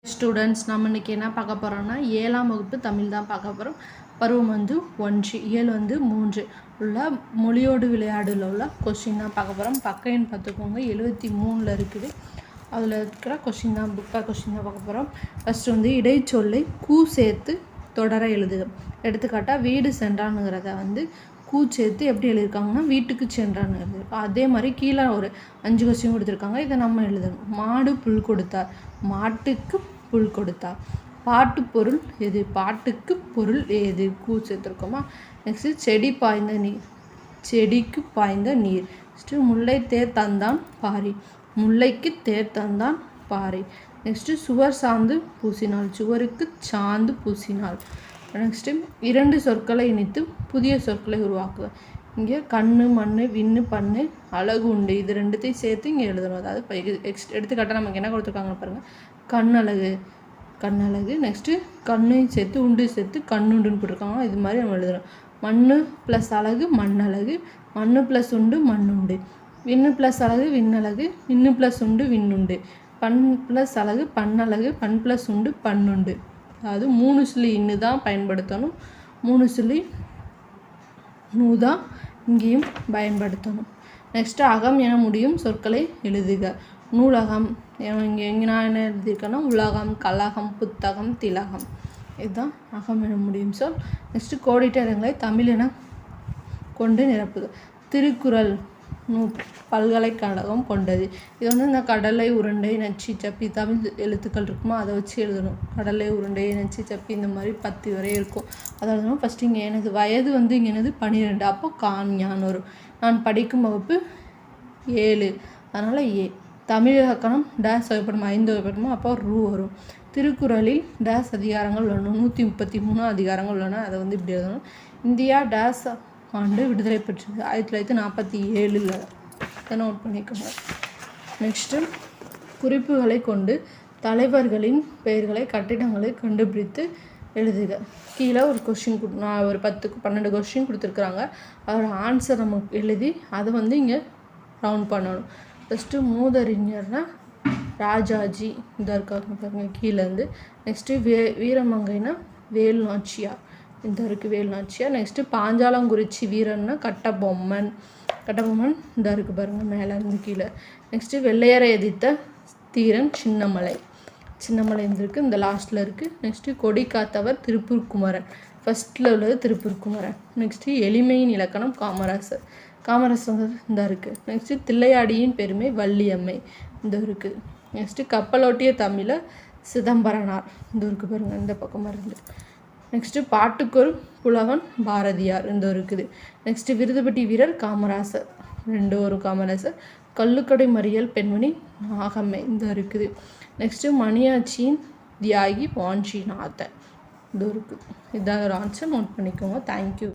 Students நம்ம இன்றைக்கி என்ன பார்க்க போகிறோம்னா 7ஆம் வகுப்பு தமிழ் தான் பார்க்க போகிறோம். பருவம் 1 இயல் 3 உள்ள மொழியோடு விளையாடுல உள்ள கொஸ்டின் தான் பார்க்க போகிறோம். பக்கைன்னு பார்த்துக்கோங்க 73 இருக்குது. அதில் இருக்கிற கொஸ்டின் தான் கொஸ்டின் தான் பார்க்க போகிறோம். ஃபஸ்ட்டு இடைச்சொல்லை கூ சேர்த்து தொடர எழுதுக. எடுத்துக்காட்டால் வீடு சென்றானுங்கிறத கூ சேர்த்து எப்படி எழுதியிருக்காங்கன்னா வீட்டுக்கு சென்றான்னு எழுதியிருக்கோம். அதே மாதிரி கீழே ஒரு 5 கொஸ்டின் கொடுத்துருக்காங்க. இதை நம்ம எழுதணும். மாடு புல் கொடுத்தார், மாட்டுக்கு புல் கொடுத்தார். பாட்டு பொருள் எது? பாட்டுக்கு பொருள் ஏது? கூ சேர்த்துருக்கோமா. நெக்ஸ்ட்டு செடி பாய்ந்த நீர், செடிக்கு பாய்ந்த நீர். நெக்ஸ்ட்டு முல்லை தேர் தந்தான் பாரி, முல்லைக்கு தேர் தந்தான் பாரி. நெக்ஸ்ட்டு சுவர் சாந்து பூசினாள், சுவருக்கு சாந்து பூசினாள். நெக்ஸ்ட்டு 2 சொற்களை இணைத்து புதிய சொற்களை உருவாக்குக. இங்கே கண்ணு மண்ணு விண்ணு பண்ணு அழகு உண்டு, இது ரெண்டுத்தையும் சேர்த்து இங்கே எழுதணும். அதாவது எடுத்துக்காட்டாக நமக்கு என்ன கொடுத்துருக்காங்க பாருங்கள். கண்ணழகு, கண்ணழகு. நெக்ஸ்ட்டு கண்ணு சேர்த்து உண்டு சேர்த்து கண்ணுண்டுன்னு போட்டிருக்காங்க. இது மாதிரி நம்ம எழுதணும். மண்ணு ப்ளஸ் அழகு மண்ணழகு, மண்ணு ப்ளஸ் உண்டு மண்ணுண்டு. விண்ணு ப்ளஸ் அழகு விண்ணழகு, விண்ணு ப்ளஸ் உண்டு விண்ணுண்டு. பண் ப்ளஸ் அழகு பண்ணழகு, பண் ப்ளஸ் உண்டு பண்ணுண்டு. அதாவது 3 சொல்லி இன்னு தான் பயன்படுத்தணும், 3 சொல்லி நூ தான் இங்கேயும் பயன்படுத்தணும். நெக்ஸ்ட்டு அகம் என முடியும் சொற்களை எழுதுக. நூலகம், இங்கே நான் என்ன எழுதியிருக்கேன்னா உலகம், கலகம், புத்தகம், திலகம். இதுதான் அகம் என முடியும் சொல். நெக்ஸ்ட்டு கோடிட்ட இடங்களை தமிழ் என கொண்டு நிரப்புக. திருக்குறள் பல்கலைக்கழகம் கொண்டது. இது இந்த கடலை உருண்டை நச்சு சப்பி தமிழ் எழுத்துக்கள் இருக்குமோ அதை வச்சு எழுதணும். கடலை உருண்டை நச்சு சப்பி இந்த மாதிரி 10 வரை இருக்கும். அதை எழுதணும். ஃபஸ்ட்டு இங்கே எனது வயது இங்கே என்னது 12. அப்போ ஞான் வரும். நான் படிக்கும் வகுப்பு 7, அதனால் ஏ. தமிழ் இலக்கணம் டேஸ் வகைப்படும் 5 வகைப்படுமோ அப்போ ரூ வரும். திருக்குறளில் டேஸ் அதிகாரங்கள் உள்ளன, 133 அதிகாரங்கள் உள்ளன. அதை இப்படி எழுதணும். இந்தியா டேஸ் ஆண்டு விடுதலை பெற்றது, 1947. இதை நோட் பண்ணிக்கோங்க. நெக்ஸ்ட்டு குறிப்புகளை கொண்டு தலைவர்களின் பெயர்களை கட்டிடங்களை கண்டுபிடித்து எழுதுக. கீழே ஒரு கொஸ்டின் நான் ஒரு 10-12 கொஸ்டின் கொடுத்துருக்குறாங்க. அதோட ஆன்சர் நமக்கு எழுதி அதை இங்கே ரவுண்ட் பண்ணணும். ஃபஸ்ட்டு மூதறிஞர்னா ராஜாஜி இந்த இருக்காங்க பாருங்க கீழேருந்து. நெக்ஸ்ட்டு வீரமங்கைனா வேலு நாச்சியார் இந்த இருக்குது, வேலு நாச்சியார். நெக்ஸ்ட்டு பாஞ்சாலங்குறிச்சி வீரன்னா கட்டபொம்மன், கட்டபொம்மன் இந்த இருக்குது பாருங்கள் மேலேருந்து கீழே. நெக்ஸ்ட்டு வெள்ளையரை எதிர்த்த தீரன் சின்னமலை, சின்னமலை இருக்குது இந்த லாஸ்ட்டில் இருக்குது. நெக்ஸ்ட்டு கொடி காத்தவர் திருப்பூர் குமரன், ஃபஸ்ட்டில் உள்ளது திருப்பூர் குமரன். நெக்ஸ்ட்டு எளிமையின் இலக்கணம் காமராசர், காமராசர் இந்த இருக்குது. நெக்ஸ்ட்டு தில்லையாடியின் பெருமை வள்ளியம்மை இந்த இருக்குது. நெக்ஸ்ட்டு கப்பலோட்டிய தமிழை சிதம்பரனார் இந்த இருக்குது பாருங்கள் இந்த பக்கமாக இருந்து. நெக்ஸ்ட்டு பாட்டுக்கொரு புலவன் பாரதியார் இந்த இருக்குது. நெக்ஸ்ட்டு விருதுபட்டி வீரர் காமராசர், 2 வரும் காமராசர். கல்லுக்கடை மறியல் பெண்மணி நாகம்மை இந்த இருக்குது. நெக்ஸ்ட்டு மணியாச்சியின் தியாகி வாஞ்சிநாதன் இந்த இருக்குது. இதான் ஒரு ஆன்சர் நோட் பண்ணிக்கோங்க. தேங்க்யூ.